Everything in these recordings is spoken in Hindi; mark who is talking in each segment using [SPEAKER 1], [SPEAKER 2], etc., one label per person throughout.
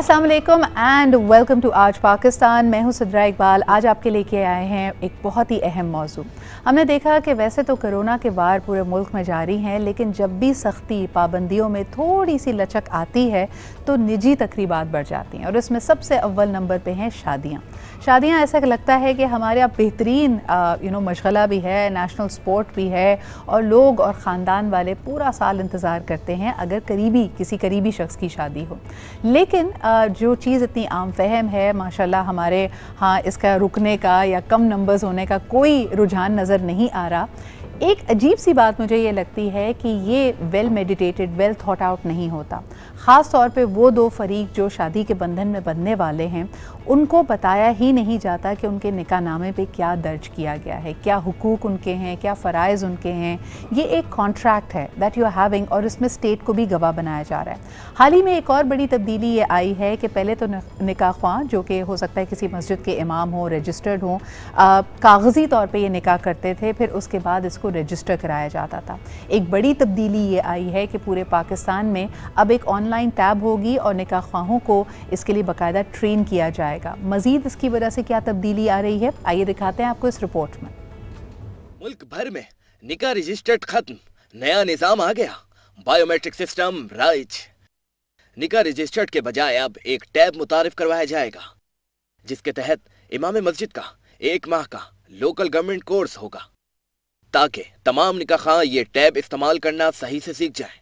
[SPEAKER 1] अस्सलाम वालेकुम एंड वेलकम टू आज पाकिस्तान। मैं हूं सिद्रा इकबाल। आज आपके लेके आए हैं एक बहुत ही अहम मौजू। हमने देखा कि वैसे तो कोरोना के वार पूरे मुल्क में जारी हैं, लेकिन जब भी सख्ती पाबंदियों में थोड़ी सी लचक आती है तो निजी तकरीबात बढ़ जाती हैं और इसमें सबसे अव्वल नंबर पे हैं शादियाँ। ऐसा लगता है कि हमारे यहाँ बेहतरीन मशगला भी है, नेशनल स्पोर्ट भी है और लोग और ख़ानदान वाले पूरा साल इंतज़ार करते हैं अगर किसी करीबी शख्स की शादी हो। लेकिन जो चीज़ इतनी आम फहम है, माशाल्लाह हमारे यहाँ इसका रुकने का या कम नंबर्स होने का कोई रुझान नज़र नहीं आ रहा। एक अजीब सी बात मुझे ये लगती है कि ये well meditated, well thought out नहीं होता। ख़ास तौर पे वो दो फरीक जो शादी के बंधन में बंधने वाले हैं, उनको बताया ही नहीं जाता कि उनके निकाह नामे पे क्या दर्ज किया गया है, क्या हुकूक उनके हैं, क्या फ़राइज़ उनके हैं। ये एक कॉन्ट्रैक्ट है दैट यू आर हैविंग और इसमें स्टेट को भी गवाह बनाया जा रहा है। हाल ही में एक और बड़ी तब्दीली ये आई है कि पहले तो निकाह ख्वाह, जो कि हो सकता है किसी मस्जिद के इमाम हो, रजिस्टर्ड हो, कागज़ी तौर पर ये निकाह करते थे, फिर उसके बाद इसको रजिस्टर कराया जाता था। एक बड़ी तब्दीली ये आई है कि पूरे पाकिस्तान में अब एक ऑनलाइन टैब होगी और निकाह ख्वाहों को इसके लिए बाकायदा ट्रेन किया जाएगा। मज़ीद इसकी वजह से क्या तब्दीली आ रही है, आइए दिखाते हैं आपको इस रिपोर्ट में।
[SPEAKER 2] मुल्क भर में निकाह रजिस्टर्ड खत्म, नया निजाम आ गया, बायोमेट्रिक सिस्टम राइज। निकाह रजिस्टर्ड के बजाय अब एक टैब मुतारिफ करवाया जाएगा जिसके तहत इमाम मस्जिद का 1 माह का लोकल गवर्नमेंट कोर्स होगा ताकि तमाम निकाह खां ये टैब इस्तेमाल करना सही से सीख जाए।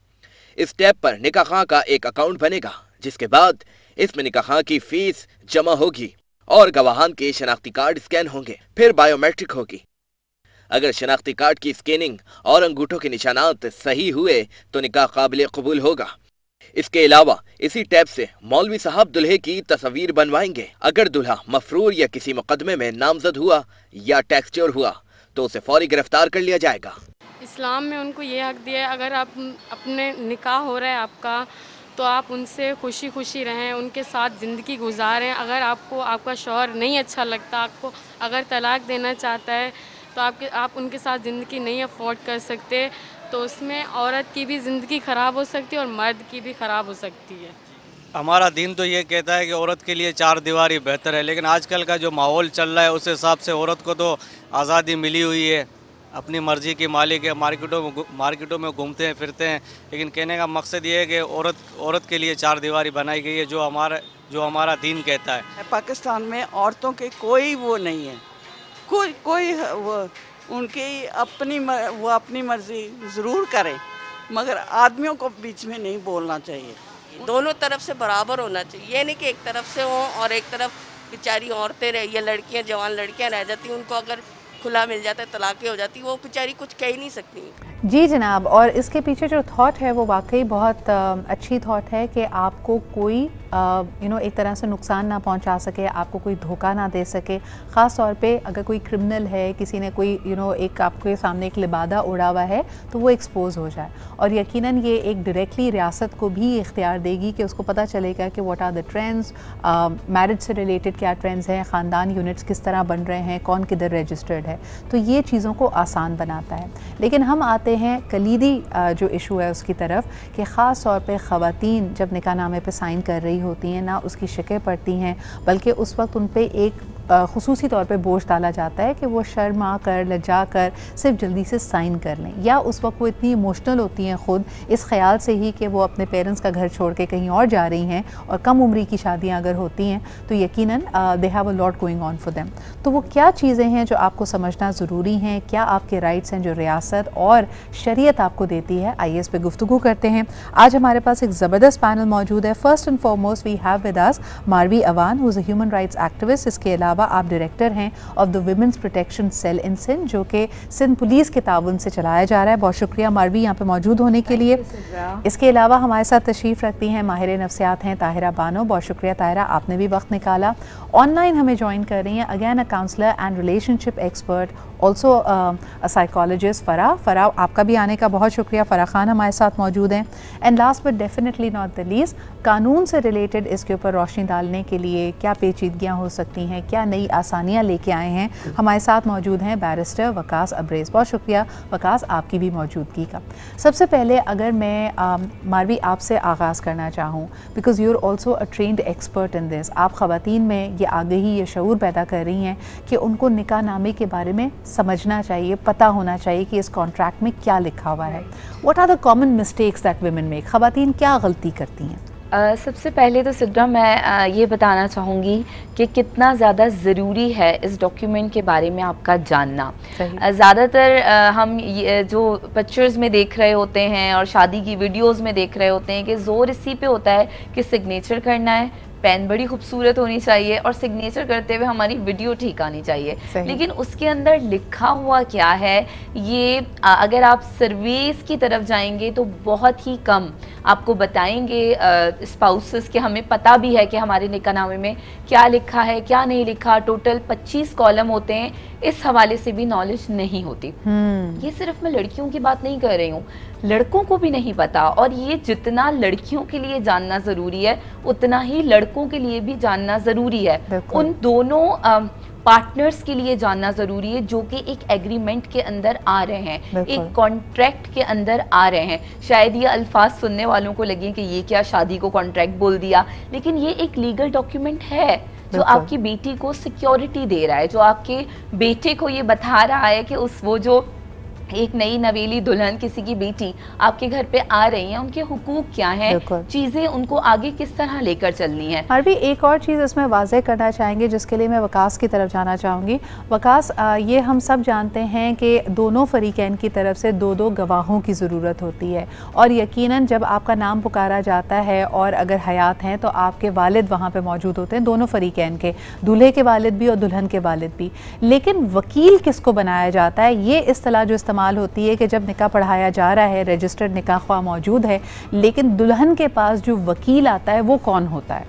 [SPEAKER 2] इस टैब पर निकाह खां का एक अकाउंट बनेगा जिसके बाद इसमें निकाह खां की फीस जमा होगी और गवाहान के शनाख्ती कार्ड स्कैन होंगे, फिर बायोमेट्रिक होगी। अगर शनाख्ती कार्ड की स्कैनिंग और अंगूठों के निशानात सही हुए तो निकाह काबिल कबूल होगा। इसके अलावा इसी टैब से मौलवी साहब दुल्हे की तस्वीर बनवाएंगे। अगर दुल्हा मफरूर या किसी मुकदमे में नामजद हुआ या टैक्स चोर हुआ तो उसे फौरी गिरफ्तार कर लिया जाएगा।
[SPEAKER 3] इस्लाम में उनको ये हक दिया है, अगर आप अपने निकाह हो रहा है आपका, तो आप उनसे खुशी खुशी रहें, उनके साथ ज़िंदगी गुजारें। अगर आपको आपका शौहर नहीं अच्छा लगता, आपको अगर तलाक देना चाहता है तो आप उनके साथ ज़िंदगी नहीं अफोर्ड कर सकते, तो उसमें औरत की भी ज़िंदगी ख़राब हो सकती है और मर्द की भी ख़राब हो सकती है।
[SPEAKER 4] हमारा दीन तो ये कहता है कि औरत के लिए 4 दीवारी बेहतर है, लेकिन आजकल का जो माहौल चल रहा है उस हिसाब से औरत को तो आज़ादी मिली हुई है, अपनी मर्ज़ी की मालिक है, मार्केटों में घूमते हैं फिरते हैं। लेकिन कहने का मकसद ये है कि औरत के लिए 4 दीवारी बनाई गई है जो हमारा दीन कहता है।
[SPEAKER 5] पाकिस्तान में औरतों के कोई वो नहीं है, कोई वो उनकी अपनी मर्ज़ी ज़रूर करें, मगर आदमियों को बीच में नहीं बोलना चाहिए।
[SPEAKER 6] दोनों तरफ से बराबर होना चाहिए। ये नहीं कि एक तरफ से हो और एक तरफ बेचारी औरतें रह, ये लड़कियां, जवान लड़कियां रह जाती, उनको अगर खुला मिल जाता है, तलाक़ें हो जाती, वो बेचारी कुछ कह ही नहीं सकती।
[SPEAKER 1] जी जनाब, और इसके पीछे जो थॉट है वो वाकई बहुत अच्छी थॉट है कि आपको कोई एक तरह से नुकसान ना पहुंचा सके, आपको कोई धोखा ना दे सके। ख़ास तौर पे अगर कोई क्रिमिनल है, किसी ने कोई एक आपके सामने एक लिबादा उड़ा हुआ है तो वो एक्सपोज हो जाए। और यकीनन ये एक डायरेक्टली रियासत को भी इख्तियार देगी कि उसको पता चलेगा कि what are the trends, marriage से रिलेटेड क्या ट्रेंड्स हैं, ख़ानदान यूनिट्स किस तरह बन रहे हैं, कौन किधर रजिस्टर्ड है। तो ये चीज़ों को आसान बनाता है। लेकिन हम आते हैं कलीदी जो इशू है उसकी तरफ कि ख़ास तौर पे ख़वातीन जब निकाह नामे पे साइन कर रही होती हैं ना उसकी शिकें पड़ती हैं, बल्कि उस वक्त उन पे एक खुसूसी तौर पे बोझ डाला जाता है कि वो शर्मा कर, लज्जा कर सिर्फ जल्दी से साइन कर लें, या उस वक्त वो इतनी इमोशनल होती हैं ख़ुद इस ख्याल से ही कि वो अपने पेरेंट्स का घर छोड़ के कहीं और जा रही हैं। और कम उम्री की शादियाँ अगर होती हैं तो यकीनन they have a lot going on for them. तो वो क्या चीज़ें हैं जो आपको समझना ज़रूरी हैं, क्या आपके राइट्स हैं जो रियासत और शरीयत आपको देती है, आइए इस पर गुफ्तगू करते हैं। आज हमारे पास एक ज़बरदस्त पैनल मौजूद है। First and foremost we have with us Marvi Awan, who is a human rights activist. इसके अलावा आप डायरेक्टर हैं of the women's protection cell in Sindh, जो कि सिंध पुलिस के ताउन से चलाया जा रहा है। बहुत शुक्रिया मारवी यहाँ पे मौजूद होने के लिए। इसके अलावा हमारे साथ तशरीफ़ रखती हैं माहिर नफ्सियात हैं ताहिरा बानो। बहुत शुक्रिया ताहिरा, आपने भी वक्त निकाला। ऑनलाइन हमें ज्वाइन कर रही हैं again a counsellor and relationship expert also a psychologist Farah, आपका भी आने का बहुत शुक्रिया। फ़रा खान हमारे साथ मौजूद हैं। And last but definitely not the least, कानून से रिलेटेड इसके ऊपर रोशनी डालने के लिए क्या पेचीदगियाँ हो सकती हैं, क्या नई आसानियाँ लेके आए हैं, हमारे साथ मौजूद हैं बैरिस्टर वकास अब्रेज़। बहुत शुक्रिया वकास आपकी भी मौजूदगी का। सबसे पहले अगर मैं मारवी आपसे आगाज़ करना चाहूँ, because you are also a trend expert in this, आप ख़वातीन में ये आगही, ये शऊर पैदा कर रही हैं कि उनको निकाह नामे के बारे में समझना चाहिए, पता होना चाहिए कि इस कॉन्ट्रैक्ट में क्या लिखा हुआ है। What are the common mistakes that women make? ख़वातीन क्या गलती करती हैं?
[SPEAKER 7] सबसे पहले तो सिद्रा मैं ये बताना चाहूँगी कि कितना ज़्यादा ज़रूरी है इस डॉक्यूमेंट के बारे में आपका जानना। ज़्यादातर हम ये जो पिक्चर्स में देख रहे होते हैं और शादी की वीडियोस में देख रहे होते हैं कि ज़ोर इसी पे होता है कि सिग्नेचर करना है, पेन बड़ी खूबसूरत होनी चाहिए और सिग्नेचर करते हुए हमारी वीडियो ठीक आनी चाहिए। लेकिन उसके अंदर लिखा हुआ क्या है, ये अगर आप सर्विस की तरफ जाएंगे तो बहुत ही कम आपको बताएंगे स्पाउसेस कि हमें पता भी है कि हमारे निकाहनामे में क्या लिखा है, क्या नहीं लिखा। टोटल 25 कॉलम होते हैं, इस हवाले से भी नॉलेज नहीं होती। ये सिर्फ मैं लड़कियों की बात नहीं कर रही हूँ, लड़कों को भी नहीं पता। और ये जितना लड़कियों के लिए जानना ज़रूरी है उतना ही लड़कों के लिए भी जानना ज़रूरी है। उन दोनों पार्टनर्स के लिए जानना ज़रूरी है जो कि एक एग्रीमेंट के अंदर आ रहे हैं, एक कॉन्ट्रैक्ट के अंदर आ रहे हैं। शायद ये अल्फाज सुनने वालों को लगे कि ये क्या शादी को कॉन्ट्रैक्ट बोल दिया, लेकिन ये एक लीगल डॉक्यूमेंट है जो आपकी बेटी को सिक्योरिटी दे रहा है, जो आपके बेटे को ये बता रहा है कि वो जो एक नई नवेली दुल्हन, किसी की बेटी आपके घर पे आ रही है, उनके हुकूक क्या हैं, चीज़ें उनको आगे किस तरह लेकर चलनी है।
[SPEAKER 1] और भी एक और चीज़ इसमें वाज़ेह करना चाहेंगे जिसके लिए मैं वकास की तरफ जाना चाहूँगी। वकास, ये हम सब जानते हैं कि दोनों फरीकैन की तरफ से दो दो गवाहों की ज़रूरत होती है, और यकीनन जब आपका नाम पुकारा जाता है और अगर हयात हैं तो आपके वालिद वहाँ पर मौजूद होते हैं, दोनों फरीकैन के, दूल्हे के वालिद भी और दुल्हन के वालिद भी। लेकिन वकील किसको बनाया जाता है, ये इस्तिलाह जो इस्तेमाल होती है कि जब निकाह पढ़ाया जा रहा है, रजिस्टर्ड निकाह ख्वाह मौजूद है, लेकिन दुल्हन के पास जो वकील आता है वो कौन होता है?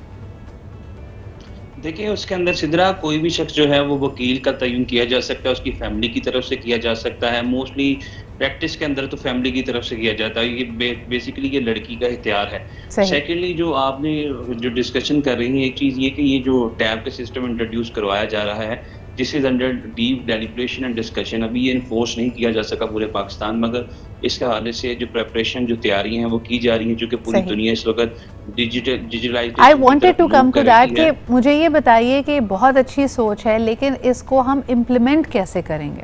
[SPEAKER 8] देखिए, उसके अंदर सिदरा कोई भी शख्स जो है वो वकील का तयन किया जा सकता है, उसकी फैमिली की तरफ से किया जा सकता है। मोस्टली प्रैक्टिस के अंदर तो फैमिली की तरफ से किया जाता है, ये बेसिकली ये लड़की का इख्तियार है। सेकेंडली जो आपने जो डिस्कशन कर रही है, एक चीज़ ये कि ये जो टैब का सिस्टम इंट्रोड्यूस करवाया जा रहा है, this is under deep deliberation and discussion. अभी ये इन्फोर्स नहीं किया जा सका पूरे पाकिस्तान, मगर इसके हवाले से जो प्रिपरेशन, जो तैयारियां हैं वो की जा रही हैं, जो कि पूरी दुनिया इस वक्त digitalisation.
[SPEAKER 1] I wanted to come to that कि मुझे ये बताइए कि बहुत अच्छी सोच है, लेकिन इसको हम इम्प्लीमेंट कैसे करेंगे?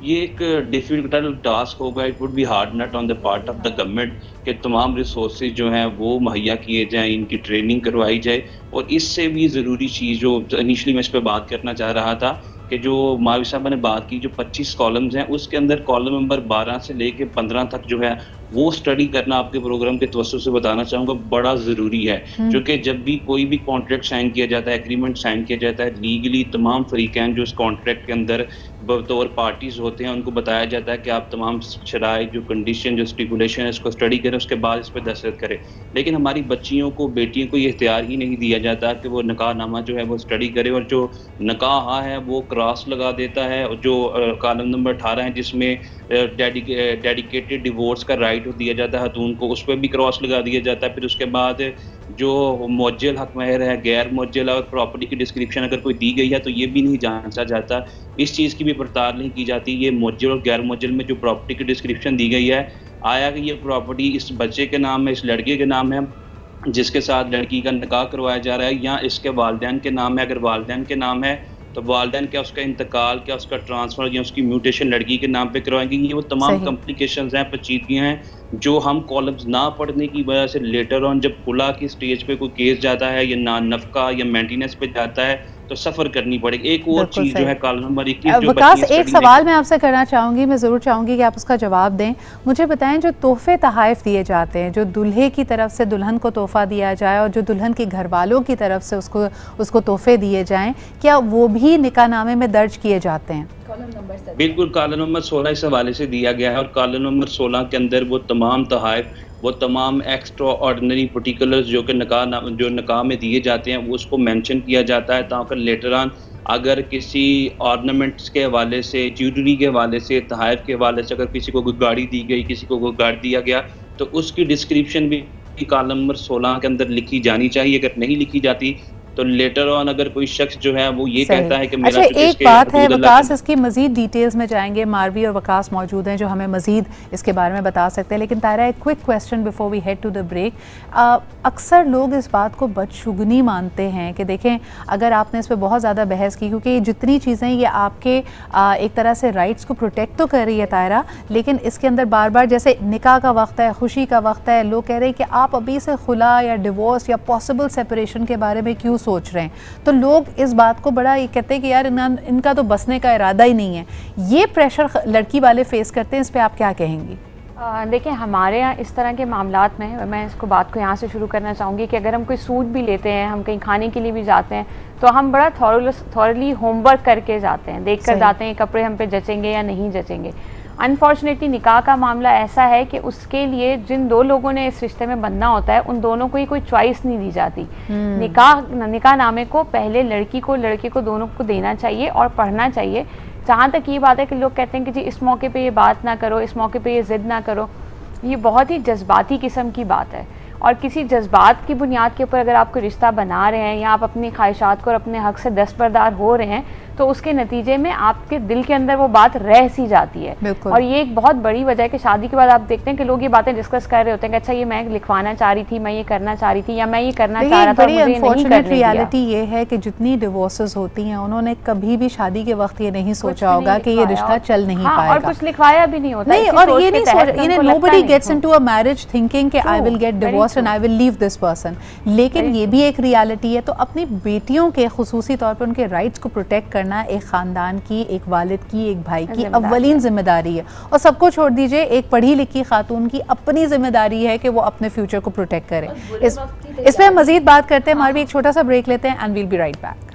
[SPEAKER 8] ये एक डिफिकल्ट टास्क होगा। It would be hard nut on the part of the government कि तमाम रिसोर्सेज जो हैं वो मुहैया किए जाएं, इनकी ट्रेनिंग करवाई जाए। और इससे भी ज़रूरी चीज़ जो इनिशियली मैं इस पर बात करना चाह रहा था कि जो मावी साहब ने बात की, जो 25 कॉलम्स हैं उसके अंदर कॉलम नंबर 12 से लेके 15 तक जो है वो स्टडी करना आपके प्रोग्राम के तवज्जुह से बताना चाहूँगा बड़ा ज़रूरी है। क्योंकि जब भी कोई भी कॉन्ट्रैक्ट साइन किया जाता है, एग्रीमेंट साइन किया जाता है, लीगली तमाम फरीकैन जो इस कॉन्ट्रैक्ट के अंदर बतौर पार्टीज़ होते हैं उनको बताया जाता है कि आप तमाम शराइत, जो कंडीशन, जो स्टिपुलेशन है, इसको स्टडी करें, उसके बाद इस पर दस्तखत करें। लेकिन हमारी बच्चियों को, बेटियों को ये इख्तियार ही नहीं दिया जाता कि वो निकाहनामा जो है वो स्टडी करे, और जो निकाह है वो क्रॉस लगा देता है। जो कॉलम नंबर 18 है जिसमें डेडिकेटेड डिवोर्स का राइट दिया जाता है खातून को, उस पर भी क्रॉस लगा दिया जाता है। फिर उसके बाद जो मुअज्जल हक महर है, गैर मुअज्जल और प्रॉपर्टी की डिस्क्रिप्शन अगर कोई दी गई है तो ये भी नहीं जांचा जाता, इस चीज़ की भी पड़ताल नहीं की जाती। ये मुअज्जल और गैर मुअज्जल में जो प्रॉपर्टी की डिस्क्रिप्शन दी गई है, आया कि ये प्रॉपर्टी इस बच्चे के नाम है, इस लड़के के नाम है जिसके साथ लड़की का निकाह करवाया जा रहा है, या इसके वालिदैन के नाम है। अगर वालिदैन के नाम है तो वालिदैन क्या उसका इंतकाल, क्या उसका ट्रांसफ़र या उसकी म्यूटेशन लड़की के नाम पे करवाएंगे। ये वो तमाम कॉम्प्लिकेशंस हैं, पेचीदगियाँ हैं जो हम कॉलम्स ना पढ़ने की वजह से लेटर ऑन जब खुला की स्टेज पे कोई केस जाता है या ना नफका या मेंटेनेंस पे जाता है तो सफ़र करनी पड़ेगी। एक और चीज़ जो है कॉलम नंबर 21
[SPEAKER 1] वकास, एक सवाल मैं आपसे करना चाहूँगी, मैं ज़रूर चाहूँगी कि आप उसका जवाब दें। मुझे बताएं, जो तोहफे तहाइफ दिए जाते हैं, जो दूल्हे की तरफ से दुल्हन को तोहफ़ा दिया जाए और जो दुल्हन के घर वालों की तरफ से उसको तोहफे दिए जाएँ, क्या वो भी निकाहनामे में दर्ज किए जाते हैं?
[SPEAKER 8] बिल्कुल, कॉलम नंबर 16 इस हवाले से दिया गया है, और कॉलम नंबर 16 के अंदर वो तमाम तहाइफ, वो तमाम एक्स्ट्रा ऑर्डिनरी पर्टिकुलर्स जो कि निकाह में दिए जाते हैं वो उसको मेंशन किया जाता है, ताकि लेटर ऑन अगर किसी ऑर्नामेंट्स के हवाले से, ज्वेलरी के हवाले से, तोहफ़ के हवाले से अगर किसी को कोई गाड़ी दी गई, किसी को कोई गाड़ी दिया गया, तो उसकी डिस्क्रिप्शन भी कॉलम नंबर 16 के अंदर लिखी जानी चाहिए। अगर नहीं लिखी जाती तो लेटर ऑन अगर कोई शख्स जो है वो ये कहता है कि मेरा
[SPEAKER 1] अच्छा, एक बात है वकास, इसकी मजीद डिटेल्स में जाएंगे, मारवी और वकास मौजूद हैं जो हमें मजीद इसके बारे में बता सकते हैं, लेकिन तारा एक quick question before we head to the break. अक्सर लोग इस बात को बदशुगनी मानते हैं कि देखें, अगर आपने इस पर बहुत ज़्यादा बहस की, क्योंकि ये जितनी चीज़ें ये आपके एक तरह से राइट्स को प्रोटेक्ट तो कर रही है तारा, लेकिन इसके अंदर बार बार जैसे निकाह का वक्त है, खुशी का वक्त है, लोग कह रहे हैं कि आप अभी से खुला या डिवोर्स या पॉसिबल सेपरेशन के बारे में क्यों सोच रहे हैं, तो लोग इस बात को बड़ा ये कहते हैं कि यार इनका तो बसने का इरादा ही नहीं है। ये प्रेशर लड़की वाले फेस करते हैं, इस पे आप क्या कहेंगी?
[SPEAKER 9] देखिए, हमारे यहाँ इस तरह के मामलात में मैं इसको बात को यहाँ से शुरू करना चाहूँगी कि अगर हम कोई सूट भी लेते हैं, हम कहीं खाने के लिए भी जाते हैं, तो हम बड़ा थॉरली होमवर्क करके जाते हैं, देख कर जाते हैं कपड़े हम पे जचेंगे या नहीं जचेंगे। अनफॉर्चुनेटली निकाह का मामला ऐसा है कि उसके लिए जिन दो लोगों ने इस रिश्ते में बनना होता है, उन दोनों को ही कोई चॉइस नहीं दी जाती। निकाह नामे को पहले लड़की को लड़के को दोनों को देना चाहिए और पढ़ना चाहिए। जहाँ तक ये बात है कि लोग कहते हैं कि जी इस मौके पे ये बात ना करो, इस मौके पे ये ज़िद ना करो, ये बहुत ही जज्बाती किस्म की बात है। और किसी जज्बात की बुनियाद के ऊपर अगर आप कोई रिश्ता बना रहे हैं या आप अपनी ख्वाहिशात को और अपने हक से दस्तबरदार हो रहे हैं, तो उसके नतीजे में आपके दिल के अंदर वो बात रह सी जाती है। और ये एक बहुत बड़ी वजह है कि शादी के बाद आप देखते हैं कि लोग ये बातें डिस्कस कर रहे होते हैं कि अच्छा ये मैं लिखवाना चाह रही थी, मैं ये करना चाह रही थी, या मैं ये करना चाह रहा था, मुझे नहीं करने दिया।
[SPEAKER 1] रियलिटी ये है कि जितनी डिवोर्सेस होती हैं, उन्होंने कभी भी शादी के वक्त ये नहीं सोचा होगा कि ये रिश्ता चल नहीं पाएगा,
[SPEAKER 9] और कुछ लिखवाया भी नहीं होता।
[SPEAKER 1] नहीं, और ये नहीं सोच, nobody gets into a marriage thinking कि I will get divorced and I will leave this person. लेकिन ये भी एक रियलिटी है। तो अपनी बेटियों के खुसूसी तौर पर उनके राइट्स को प्रोटेक्ट करना एक खानदान की, एक वालिद की, एक भाई की अव्वलीन जिम्मेदारी है। और सबको छोड़ दीजिए, एक पढ़ी लिखी खातून की अपनी जिम्मेदारी है कि वो अपने फ्यूचर को प्रोटेक्ट करे। इस पे हम मजीद बात करते हैं, हमारे भी एक छोटा सा ब्रेक लेते हैं and we'll be right back.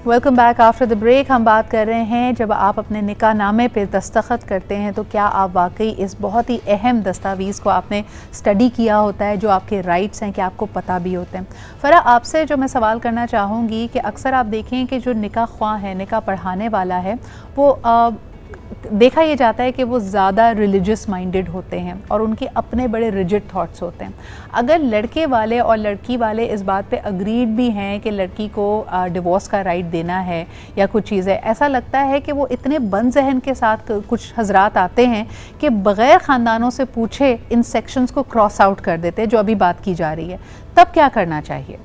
[SPEAKER 1] Welcome back after the break. हम बात कर रहे हैं जब आप अपने निकाह नामे पे दस्तखत करते हैं तो क्या आप वाकई इस बहुत ही अहम दस्तावेज़ को आपने स्टडी किया होता है, जो आपके राइट्स हैं, कि आपको पता भी होते हैं। फ़रा, आपसे जो मैं सवाल करना चाहूँगी कि अक्सर आप देखें कि जो निकाह ख्वाह है, निकाह पढ़ाने वाला है, वो देखा यह जाता है कि वो ज़्यादा रिलीजियस माइंडेड होते हैं और उनके अपने बड़े रिजिड थॉट्स होते हैं। अगर लड़के वाले और लड़की वाले इस बात पे अग्रीड भी हैं कि लड़की को डिवोर्स का राइट देना है या कुछ चीज़ें, ऐसा लगता है कि वो इतने बंद जहन के साथ कुछ हजरात आते हैं कि बग़ैर ख़ानदानों से पूछे इन सेक्शंस को क्रॉस आउट कर देते हैं जो अभी बात की जा रही है। तब क्या करना चाहिए?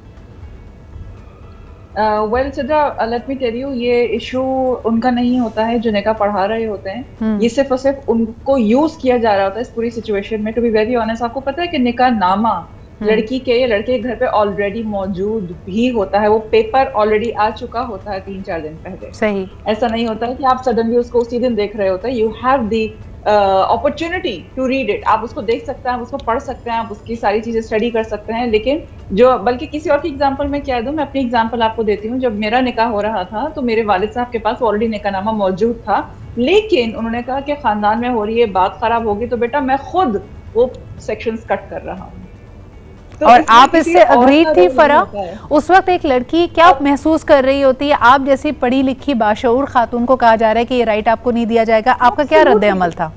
[SPEAKER 10] Well Sidra, let me tell you, ये इशू उनका नहीं होता है जो निकाह पढ़ा रहे होते हैं। ये सिर्फ और सिर्फ उनको यूज किया जा रहा होता है इस पूरी सिचुएशन में। टू बी वेरी ऑनेस्ट, आपको पता है कि निकाह नामा लड़की के या लड़के के घर पे ऑलरेडी मौजूद भी होता है, वो पेपर ऑलरेडी आ चुका होता है 3-4 दिन पहले।
[SPEAKER 1] सही,
[SPEAKER 10] ऐसा नहीं होता है कि आप सडनली उसको उसी दिन देख रहे होते हैं। You have the opportunity to read it. आप उसको देख सकते हैं, आप उसको पढ़ सकते हैं, आप उसकी सारी चीजें स्टडी कर सकते हैं। लेकिन जो, बल्कि किसी और की एग्जांपल मैं क्या दूं, मैं अपनी एग्जांपल आपको देती हूँ। जब मेरा निकाह हो रहा था तो मेरे वालिद साहब के पास ऑलरेडी निकाहनामा मौजूद था, लेकिन उन्होंने कहा कि खानदान में हो रही है बात खराब होगी तो बेटा मैं खुद वो सेक्शंस कट कर रहा हूँ। तो
[SPEAKER 1] और आप इससे अग्रीड थी फ़रा? उस वक्त एक लड़की क्या महसूस कर रही होती है? आप जैसी पढ़ी लिखी बाशऊर खातून को कहा जा रहा है कि ये राइट आपको नहीं दिया जाएगा, आपका क्या रद्द अमल था?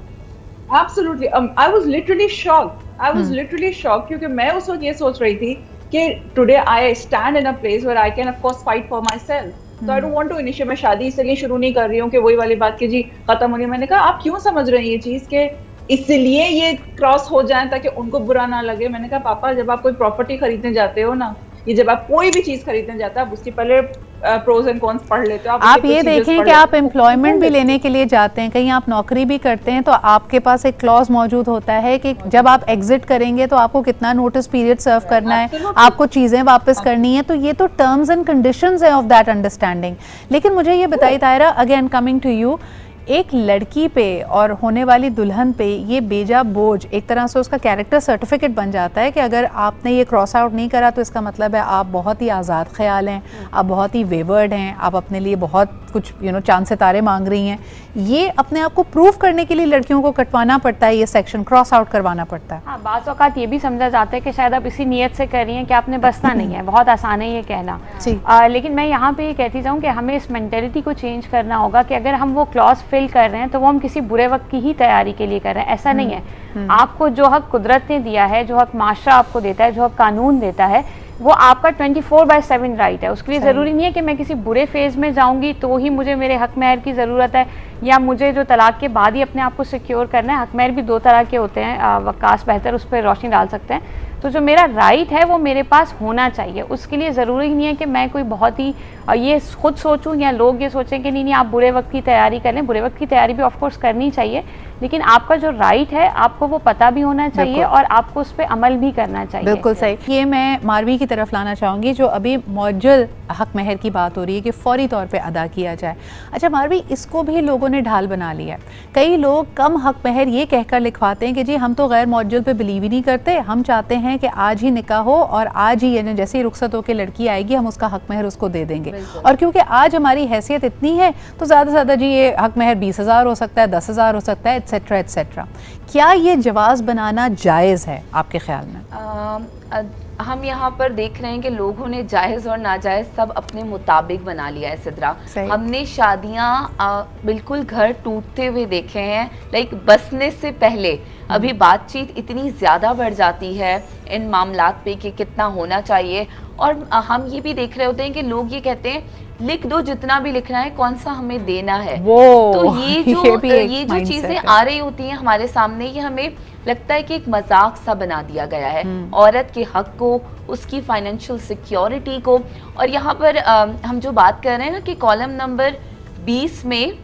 [SPEAKER 10] Absolutely, I was literally shocked. I was literally shocked क्योंकि मैं उस वक्त ये सोच रही थी कि today I stand in a place where I can of course fight for myself. So I don't want to initiate, मैं शादी इसलिए शुरू नहीं कर रही हूँ कि वही वाली बात की जी खत्म हो गई। मैंने कहा आप क्यों समझ रहे हैं ये चीज के इसलिए ये क्रॉस हो जाए ताकि उनको बुरा ना लगे। मैंने कहा पापा, जब आप कोई प्रॉपर्टी खरीदने जाते हो ना, ये जब आप कोई भी चीज खरीदने जाते हैं, आप उसकी पहले प्रोज एंड कॉन्स पढ़ लेते हो।
[SPEAKER 1] आप ये देखें कि आप एम्प्लॉयमेंट भी लेने के लिए जाते हैं, कहीं आप नौकरी भी करते हैं, तो आपके पास एक क्लॉज मौजूद होता है कि जब आप एग्जिट करेंगे तो आपको कितना नोटिस पीरियड सर्व करना है, आपको चीज़ें वापस करनी है। तो ये तो टर्म्स एंड कंडीशंस है ऑफ दैट अंडरस्टैंडिंग। लेकिन मुझे ये बताइए Tahira, again coming to you, एक लड़की पे और होने वाली दुल्हन पे ये बेजा बोझ एक तरह से उसका कैरेक्टर सर्टिफिकेट बन जाता है कि अगर आपने ये क्रॉस आउट नहीं करा तो इसका मतलब है आप बहुत ही आज़ाद ख्याल हैं, आप बहुत ही वेवर्ड हैं, आप अपने लिए बहुत कुछ चांद सितारे मांग रही हैं। ये अपने आप को प्रूव करने के लिए लड़कियों को कटवाना पड़ता है, ये सेक्शन क्रॉस आउट करवाना पड़ता है।
[SPEAKER 9] हाँ, बाज़ औक़ात ये भी समझा जाता है कि शायद आप इसी नीयत से कर रही हैं कि आपने बसना नहीं है। बहुत आसान है ये कहना, लेकिन मैं यहाँ पे ये कहती जाऊँ कि हमें इस मेंटेलिटी को चेंज करना होगा कि अगर हम वो क्लॉज फिल कर रहे हैं तो वो हम किसी बुरे वक्त की ही तैयारी के लिए कर रहे हैं। ऐसा नहीं है। आपको जो हक कुदरत ने दिया है, जो हक माशरा आपको देता है, जो हक कानून देता है, वो आपका 24/7 राइट है। उसके लिए ज़रूरी नहीं है कि मैं किसी बुरे फेज़ में जाऊंगी तो ही मुझे मेरे हक महर की ज़रूरत है, या मुझे जो तलाक के बाद ही अपने आप को सिक्योर करना है। हक महर भी 2 तरह के होते हैं, वकास बेहतर उस पर रोशनी डाल सकते हैं। तो जो मेरा राइट है वो मेरे पास होना चाहिए। उसके लिए ज़रूरी नहीं है कि मैं कोई बहुत ही ये खुद सोचूं या लोग ये सोचें कि नहीं आप बुरे वक्त की तैयारी कर लें। बुरे वक्त की तैयारी भी ऑफ कोर्स करनी चाहिए, लेकिन आपका जो राइट है आपको वो पता भी होना चाहिए और आपको उस पर अमल भी करना चाहिए।
[SPEAKER 1] बिल्कुल सही। ये मैं मारवी की तरफ लाना चाहूँगी, जो अभी मौजूद हक महर की बात हो रही है कि फौरी तौर पे अदा किया जाए। अच्छा मारवी, इसको भी लोगों ने ढाल बना लिया है। कई लोग कम हक महर ये कहकर लिखवाते हैं कि जी हम तो गैर मौजूद पे बिलीव ही नहीं करते, हम चाहते हैं कि आज ही निकाह हो और आज ही जैसे ही रुखसत होकर लड़की आएगी हम उसका हक महर उसको दे देंगे। और क्योंकि आज हमारी हैसियत इतनी है तो ज़्यादा से ज़्यादा जी ये हक महर 20,000 हो सकता है, 10,000 हो सकता है, एट्सेट्रा एट्सेट्रा। क्या ये जवाज़ बनाना जायज़ है आपके ख्याल में?
[SPEAKER 7] हम यहाँ पर देख रहे हैं कि लोगों ने जायज़ और नाजायज़ सब अपने मुताबिक बना लिया है सिद्रा। हमने शादियाँ बिल्कुल घर टूटते हुए देखे हैं, लाइक बसने से पहले अभी बातचीत इतनी ज़्यादा बढ़ जाती है इन मामलात पे कि कितना होना चाहिए। और हम ये भी देख रहे होते हैं कि लोग ये कहते हैं लिख दो जितना भी लिखना है, कौन सा हमें देना है। तो ये जो चीज़ें आ रही होती हैं हमारे सामने, ये हमें लगता है कि एक मजाक सा बना दिया गया है औरत के हक को, उसकी फाइनेंशियल सिक्योरिटी को। और यहाँ पर हम जो बात कर रहे हैं ना कि कॉलम नंबर 20 में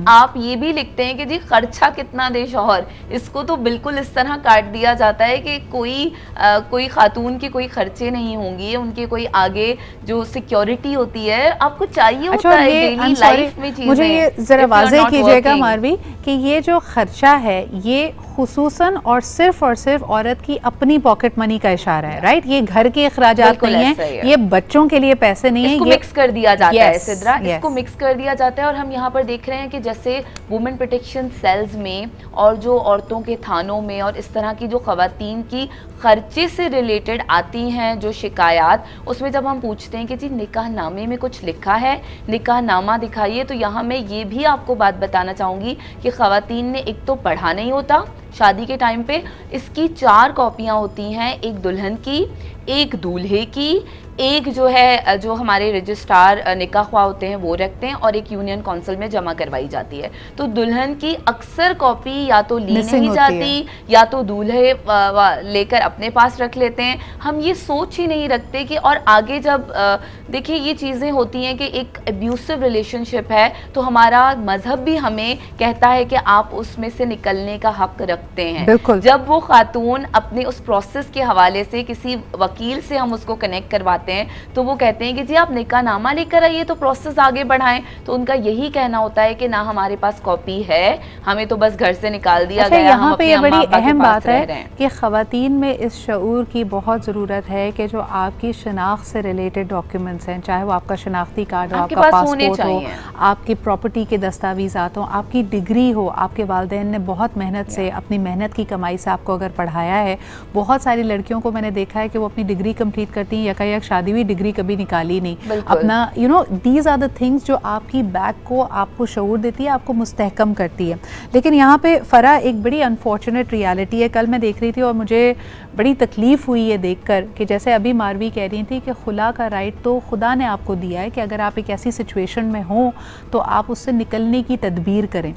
[SPEAKER 7] आप ये भी लिखते हैं कि जी खर्चा कितना दे शौहर, इसको तो बिल्कुल इस तरह काट दिया जाता है कि कोई खातून के कोई खर्चे नहीं होंगे, उनके कोई आगे जो सिक्योरिटी होती है आपको चाहिए होता है डेली लाइफ में चीजें।
[SPEAKER 1] मुझे ये जरा वाज़ेह कीजिएगा मारवी कि ये जो खर्चा है ये खुसूसन और सिर्फ औरत की अपनी पॉकेट मनी का इशारा है, राइट? ये घर के अखराजात नहीं है, ये बच्चों के लिए पैसे नहीं है,
[SPEAKER 7] इसको मिक्स कर दिया जाता है सिद्रा, इसको मिक्स कर दिया जाता है। और हम यहाँ पर देख रहे हैं कि जैसे वुमेन प्रोटेक्शन सेल्स में और जो औरतों के थानों में और इस तरह की जो खवातीन की खर्चे से रिलेटेड आती हैं जो शिकायत, उसमें जब हम पूछते हैं कि जी निकाह नामे में कुछ लिखा है, निकाह नामा दिखाइए, तो यहाँ मैं ये भी आपको बात बताना चाहूँगी कि खवातीन ने एक तो पढ़ा नहीं होता शादी के टाइम पे, इसकी 4 कॉपियाँ होती हैं, एक दुल्हन की, एक दूल्हे की, एक जो है जो हमारे रजिस्ट्रार निकाह ख्वाह होते हैं वो रखते हैं, और एक यूनियन काउंसिल में जमा करवाई जाती है। तो दुल्हन की अक्सर कॉपी या तो ली नहीं जाती या तो दूल्हे लेकर अपने पास रख लेते हैं। हम ये सोच ही नहीं रखते कि और आगे जब देखिए ये चीज़ें होती हैं कि एक अब्यूसिव रिलेशनशिप है तो हमारा मजहब भी हमें कहता है कि आप उसमें से निकलने का हक रखते हैं। जब वो खातून अपने उस प्रोसेस के हवाले से किसी वकील से हम उसको कनेक्ट करवाते हैं तो वो कहते हैं कि जी आप निकाह नामा लेकर आइए तो प्रोसेस आगे बढ़ाएं, तो उनका यही कहना होता है कि ना हमारे पास कॉपी है, हमें तो बस घर से निकाल दिया गया।
[SPEAKER 1] यहाँ पे ये बड़ी अहम बात है कि खवातीन में इस शऊर की बहुत ज़रूरत है कि जो आपकी शनाख्त से रिलेटेड डॉक्यूमेंट्स हैं, चाहे वो आपका शनाख्ती कार्ड हो, आपका पासपोर्ट हो, आपकी प्रॉपर्टी के दस्तावेज़ात हो, आपकी डिग्री हो, आपके वालिदैन ने बहुत मेहनत से अपनी मेहनत की कमाई से आपको अगर पढ़ाया है। बहुत सारी लड़कियों को मैंने देखा है कि वो अपनी डिग्री कंप्लीट करती हैं, यकायक शादी हुई, डिग्री कभी निकाली नहीं अपना, दीज आर द थिंग्स जो आपकी बैक को आपको शऊर देती है, आपको मुस्तहकम करती है। लेकिन यहाँ पे फरा एक बड़ी अनफॉर्चुनेट रियलिटी है। कल मैं देख रही थी और मुझे बड़ी तकलीफ़ हुई है देखकर कि जैसे अभी मारवी कह रही थी कि खुला का राइट तो खुदा ने आपको दिया है कि अगर आप एक ऐसी सिचुएशन में हो तो आप उससे निकलने की तदबीर करें।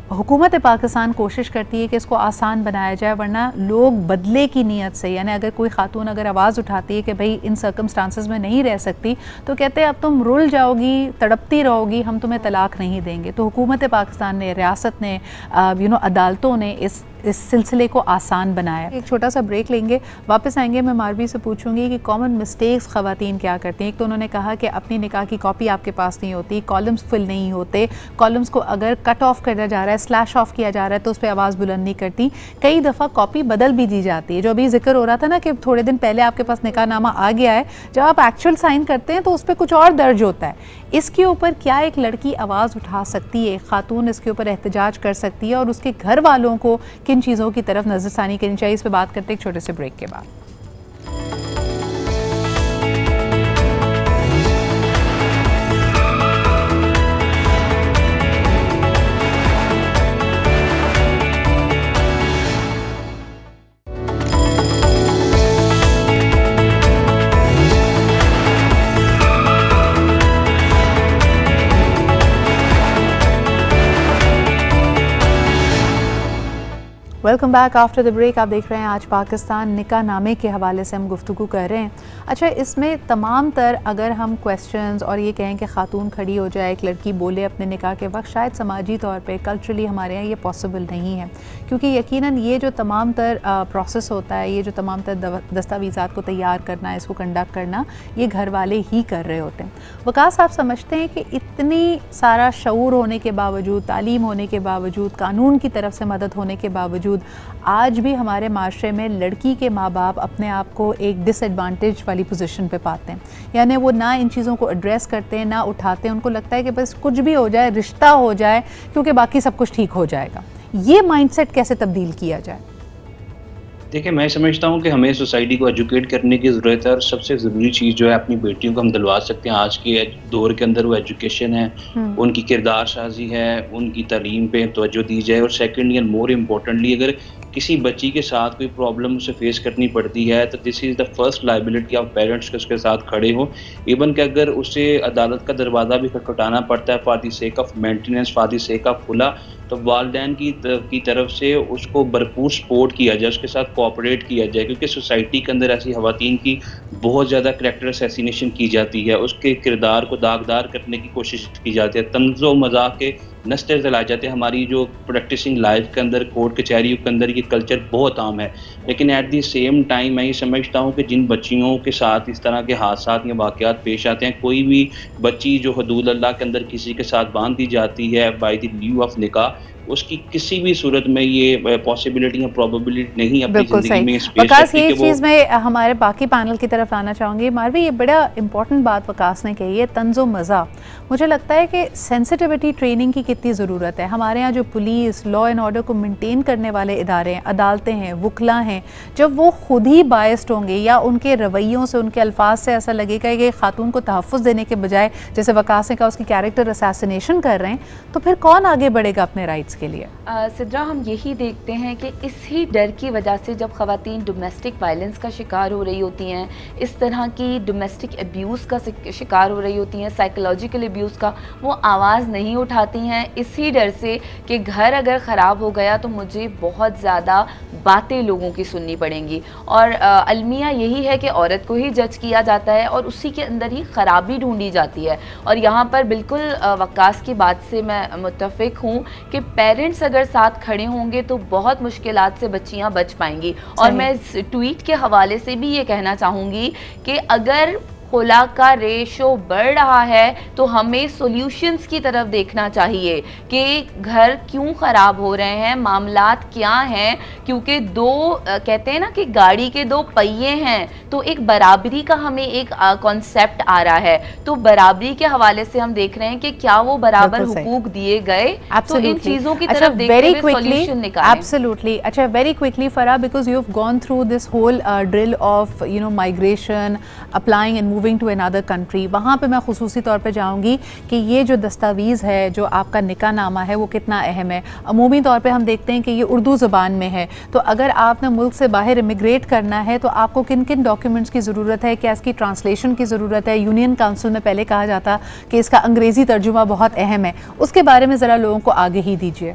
[SPEAKER 1] हुकूमत पाकिस्तान कोशिश करती है कि इसको आसान बनाया जाए, वरना लोग बदले की नीयत से, यानी अगर कोई खातून अगर आवाज़ उठाती है कि भाई इन सर्कमस्टांसेस में नहीं रह सकती, तो कहते हैं अब तुम रुल जाओगी, तड़पती रहोगी, हम तुम्हें तलाक नहीं देंगे। तो हुकूमत पाकिस्तान ने, रियासत ने, अदालतों ने इस सिलसिले को आसान बनाया। एक छोटा सा ब्रेक लेंगे, वापस आएंगे। मैं मारवी से पूछूंगी कि कॉमन मिस्टेक्स ख़वातीन क्या करती हैं। एक तो उन्होंने कहा कि अपनी निकाह की कॉपी आपके पास नहीं होती, कॉलम्स फिल नहीं होते, कॉलम्स को अगर कट ऑफ किया जा रहा है, स्लैश ऑफ किया जा रहा है तो उस पर आवाज़ बुलंद नहीं करती। कई दफ़ा कॉपी बदल भी दी जाती है, जो अभी जिक्र हो रहा था ना कि थोड़े दिन पहले आपके पास निकाहनामा आ गया है, जब आप एक्चुअल साइन करते हैं तो उस पर कुछ और दर्ज होता है। इसके ऊपर क्या एक लड़की आवाज़ उठा सकती है, खातून इसके ऊपर एहतजाज कर सकती है, और उसके घर वालों को किन चीज़ों की तरफ नज़रसानी करनी चाहिए, इस पर बात करते हैं एक छोटे से ब्रेक के बाद। Welcome back after the break. आप देख रहे हैं आज पाकिस्तान निकाह नामे के हवाले से हम गुफ्तगू कर रहे हैं। अच्छा, इसमें तमाम तर अगर हम क्वेश्चंस और ये कहें कि खातून खड़ी हो जाए, एक लड़की बोले अपने निकाह के वक्त, शायद समाजी तौर पे कल्चरली हमारे यहाँ ये पॉसिबल नहीं है, क्योंकि यकीनन ये जो तमाम तर प्रोसेस होता है, ये जो तमाम तर दस्तावेज़ात को तैयार करना, इसको कंडक्ट करना, ये घर वाले ही कर रहे होते हैं। वकास, आप समझते हैं कि इतनी सारा शऊर होने के बावजूद, तालीम होने के बावजूद, कानून की तरफ से मदद होने के बावजूद आज भी हमारे माशरे में लड़की के माँ बाप अपने आप को एक डिसएडवांटेज वाली पोजीशन पे पाते हैं, यानी वो ना इन चीज़ों को एड्रेस करते हैं, ना उठाते हैं। उनको लगता है कि बस कुछ भी हो जाए, रिश्ता हो जाए, क्योंकि बाकी सब कुछ ठीक हो जाएगा। ये माइंडसेट कैसे तब्दील किया जाए?
[SPEAKER 8] देखिए, मैं समझता हूँ कि हमें सोसाइटी को एजुकेट करने की ज़रूरत है, और सबसे ज़रूरी चीज़ जो है अपनी बेटियों को हम दिलवा सकते हैं आज के दौर के अंदर, वो एजुकेशन है, उनकी किरदार साजी है, उनकी तालीम पे तवज्जो दी जाए। और सेकेंडली एंड मोर इम्पोर्टेंटली, अगर किसी बच्ची के साथ कोई प्रॉब्लम उसे फेस करनी पड़ती है तो this is the first liability of parents के उसके साथ खड़े हो। इवन कि अगर उसे अदालत का दरवाज़ा भी खटखटाना पड़ता है for the sake of maintenance, for the sake of खुला, तो वालदैन की तरफ से उसको भरपूर सपोर्ट किया जाए, उसके साथ कोऑपरेट किया जाए, क्योंकि सोसाइटी के अंदर ऐसी ख़वातीन की बहुत ज़्यादा करैक्टर असैसिनेशन की जाती है, उसके किरदार को दागदार करने की कोशिश की जाती है, तंज़ो मज़ाक के नस्ते चलाए जाते हैं। हमारी जो प्रैक्टिसिंग लाइफ के अंदर, कोर्ट कचहरियों के अंदर ये कल्चर बहुत आम है। लेकिन एट दी सेम टाइम मैं ये समझता हूँ कि जिन बच्चियों के साथ इस तरह के हादसात या वाक़यात पेश आते हैं, कोई भी बच्ची जो हदूद अल्लाह के अंदर किसी के साथ बांध दी जाती है बाय द लीव ऑफ निकाह, उसकी किसी भी सूरत में ये पॉसिबिलिटी या प्रोबेबिलिटी नहीं अपनी ज़िंदगी में स्पेस
[SPEAKER 1] वकास, ये चीज़ मैं हमारे बाकी पैनल की तरफ लाना चाहूँगी। मारवी, ये बड़ा इंपॉर्टेंट बात वकास ने कही है, तंज़ो मज़ा। मुझे लगता है कि सेंसिटिविटी ट्रेनिंग की कितनी ज़रूरत है। हमारे यहाँ जो पुलिस, लॉ एंड ऑर्डर को मेंटेन करने वाले इदारे हैं, अदालतें हैं, वकला हैं, जब वो खुद ही बायस्ड होंगे या उनके रवैयों से, उनके अल्फाज से ऐसा लगेगा कि खातून को तहफ़्फ़ुज़ देने के बजाय, जैसे वकास ने कहा, उसकी कैरेक्टर असैसिनेशन कर रहे हैं, तो फिर कौन आगे बढ़ेगा अपने राइट्स के लिए?
[SPEAKER 7] सिद्रा, हम यही देखते हैं कि इसी डर की वजह से जब ख़वातीन डोमेस्टिक वायलेंस का शिकार हो रही होती हैं, इस तरह की डोमेस्टिक अब्यूज़ का शिकार हो रही होती हैं, साइकोलॉजिकल अब्यूज़ का, वो आवाज़ नहीं उठाती हैं, इसी डर से कि घर अगर ख़राब हो गया तो मुझे बहुत ज़्यादा बातें लोगों की सुननी पड़ेंगी। और अलमिया यही है कि औरत को ही जज किया जाता है और उसी के अंदर ही ख़राबी ढूंढी जाती है। और यहाँ पर बिल्कुल वकास की बात से मैं मुत्तफ़िक हूँ कि पेरेंट्स अगर साथ खड़े होंगे तो बहुत मुश्किलात से बच्चियाँ बच पाएंगी। और मैं इस ट्वीट के हवाले से भी ये कहना चाहूँगी कि अगर खुला का रेशो बढ़ रहा है तो हमें सॉल्यूशंस की तरफ देखना चाहिए कि घर क्यों ख़राब हो रहे हैं, मामलात क्या हैं, क्योंकि दो कहते हैं ना कि गाड़ी के दो पहिए हैं, तो एक बराबरी का हमें एक कॉन्सेप्ट आ रहा है। तो बराबरी के हवाले से हम देख रहे हैं कि क्या वो बराबर हुकूक दिए गए, तो इन चीज़ों की तरफ देखते हुए सॉल्यूशन निकालें।
[SPEAKER 1] एब्सोल्युटली। अच्छा, very quickly Farah, because you have gone through this whole drill of migration, applying and moving to another country, वहाँ पे मैं खुसूसी तौर पे जाऊँगी कि ये जो दस्तावीज़ है, जो आपका निकाह नामा है, वो कितना अहम है। अमूमी तौर पे हम देखते हैं कि ये उर्दू ज़बान में है, तो अगर आपने मुल्क से बाहर इमिग्रेट करना है तो आपको किन किन डॉक्यूमेंट्स की ज़रूरत है, क्या इसकी ट्रांसलेशन की ज़रूरत है। यूनियन काउंसिल में पहले कहा जाता कि इसका अंग्रेज़ी तर्जुमा बहुत अहम है, उसके बारे में ज़रा लोगों को आगे ही दीजिए।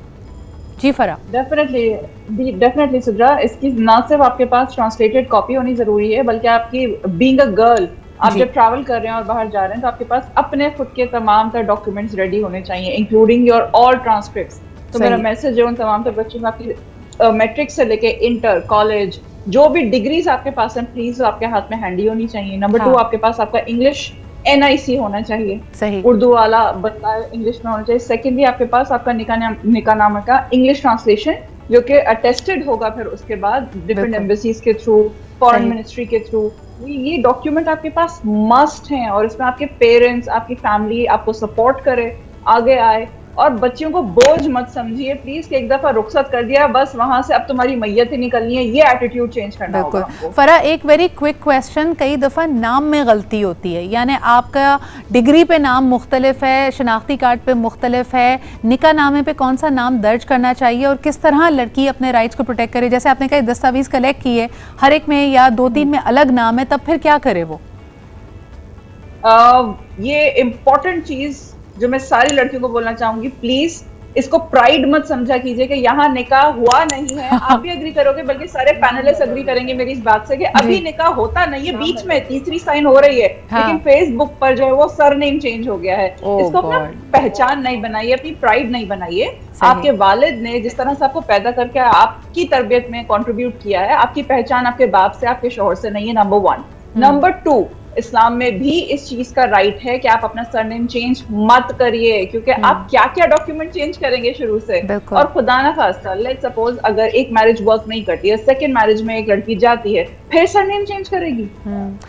[SPEAKER 1] जी फरा।
[SPEAKER 10] डेफिनेटली सिद्रा, इसकी ना सिर्फ आपके पास ट्रांसलेटेड कॉपी होनी जरूरी है, बल्कि आपकी बीइंग अ गर्ल, आप जब ट्रैवल कर रहे हैं और बाहर जा रहे हैं तो आपके पास अपने खुद के तमाम तर डॉक्यूमेंट्स रेडी होने चाहिए, इंक्लूडिंग योर ऑल ट्रांसक्रिप्ट्स। तो मेरा मैसेज है उन तमाम तर बच्चों को, आपकी मैट्रिक से लेके इंटर, कॉलेज, जो भी डिग्रीज आपके पास हैं, प्लीज आपके हाथ में हैंडी होनी चाहिए। नंबर 2, आपके पास आपका इंग्लिश NIC होना चाहिए, सही उर्दू वाला बंदा इंग्लिश में होना चाहिए। सेकेंडली, आपके पास आपका निकाहनामा का इंग्लिश ट्रांसलेशन जो कि अटेस्टेड होगा फिर उसके बाद डिफरेंट एम्बेसीज के थ्रू, फॉरेन मिनिस्ट्री के थ्रू। ये डॉक्यूमेंट आपके पास मस्ट हैं और इसमें आपके पेरेंट्स, आपकी फैमिली आपको सपोर्ट करे, आगे आए। और बच्चियों को बोझ मत समझिए प्लीज कि एक दफा रुखसत कर दिया बस वहां से अब तुम्हारी मैयत ही निकलनी है, ये एटीट्यूड चेंज करना होगा आपको।
[SPEAKER 1] फरा, एक वेरी क्विक क्वेश्चन, कई दफा नाम में गलती होती है, यानी आपका डिग्री पे नाम मुख्तलिफ है, शनाख्ती कार्ड पे मुख्तलिफ है, निकाहनामे पे कौन सा नाम दर्ज करना चाहिए और किस तरह लड़की अपने राइट्स को प्रोटेक्ट करे? जैसे आपने कहा दस्तावेज कलेक्ट किए, हर एक में या 2-3 में अलग नाम है, तब फिर क्या करे वो?
[SPEAKER 10] ये इम्पोर्टेंट चीज जो मैं सारी लड़कियों को बोलना चाहूंगी, प्लीज इसको प्राइड मत समझा कीजिए कि यहाँ निकाह हुआ नहीं है। आप भी एग्री करोगे, बल्कि सारे पैनलिस्ट एग्री करेंगे मेरी इस बात से कि अभी निकाह होता नहीं है, बीच में तीसरी साइन हो रही है, लेकिन फेसबुक पर जो है वो सरनेम चेंज हो गया है। इसको अपना पहचान नहीं बनाइए, अपनी प्राइड नहीं बनाइए। आपके वालिद ने जिस तरह से आपको पैदा करके आपकी तरबियत में कंट्रीब्यूट किया है, आपकी पहचान आपके बाप से, आपके शौहर से नहीं है, नंबर 1। नंबर 2, इस्लाम में भी इस चीज का राइट है कि आप अपना सरनेम चेंज मत करिए, क्योंकि आप क्या क्या डॉक्यूमेंट चेंज करेंगे शुरू से। और खुदा ना खास्ता, लेट्स सपोज अगर एक मैरिज वर्क नहीं करती है, सेकंड मैरिज में एक लड़की जाती है, फिर सरनेम चेंज करेगी,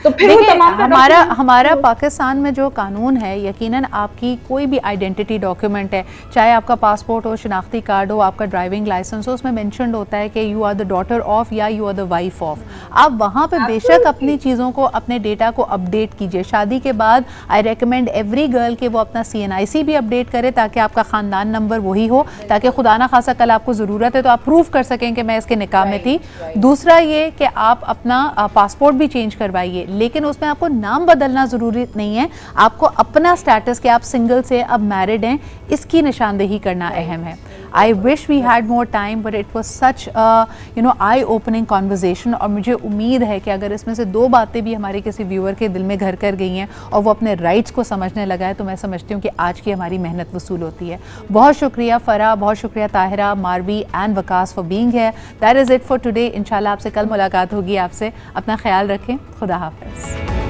[SPEAKER 10] तो फिर वो तमाम
[SPEAKER 1] हमारा पाकिस्तान में जो कानून है, यकीनन आपकी कोई भी आइडेंटिटी डॉक्यूमेंट है, चाहे आपका पासपोर्ट हो, शनाख्ती कार्ड हो, आपका ड्राइविंग लाइसेंस हो, उसमें मेंशन्ड होता है कि you are the daughter of या you are the wife of. आप वहाँ पे बेशक अपनी चीज़ों को, अपने डेटा को अपडेट कीजिए। शादी के बाद आई रेकमेंड एवरी गर्ल के वो अपना CNIC भी अपडेट करे, ताकि आपका खानदान नंबर वही हो, ताकि खुदा ना खासा कल आपको ज़रूरत है तो आप प्रूव कर सकें कि मैं इसके निकाह में थी। दूसरा ये कि आप अपना पासपोर्ट भी चेंज करवाइए, लेकिन उसमें आपको नाम बदलना ज़रूरी नहीं है, आपको अपना स्टेटस कि आप सिंगल से अब मैरिड हैं इसकी निशानदेही करना अहम है। I wish we had more time, but it was such a eye-opening conversation। और मुझे उम्मीद है कि अगर इसमें से 2 बातें भी हमारे किसी व्यूअर के दिल में घर कर गई हैं और वो अपने राइट्स को समझने लगा है, तो मैं समझती हूँ कि आज की हमारी मेहनत वसूल होती है। बहुत शुक्रिया फरा, बहुत शुक्रिया Tahira, Marvi and Waqas for being here. That is it for today. इंशाल्लाह आपसे कल मुलाकात होगी। आपसे अपना ख्याल रखें। खुदा हाफिज़।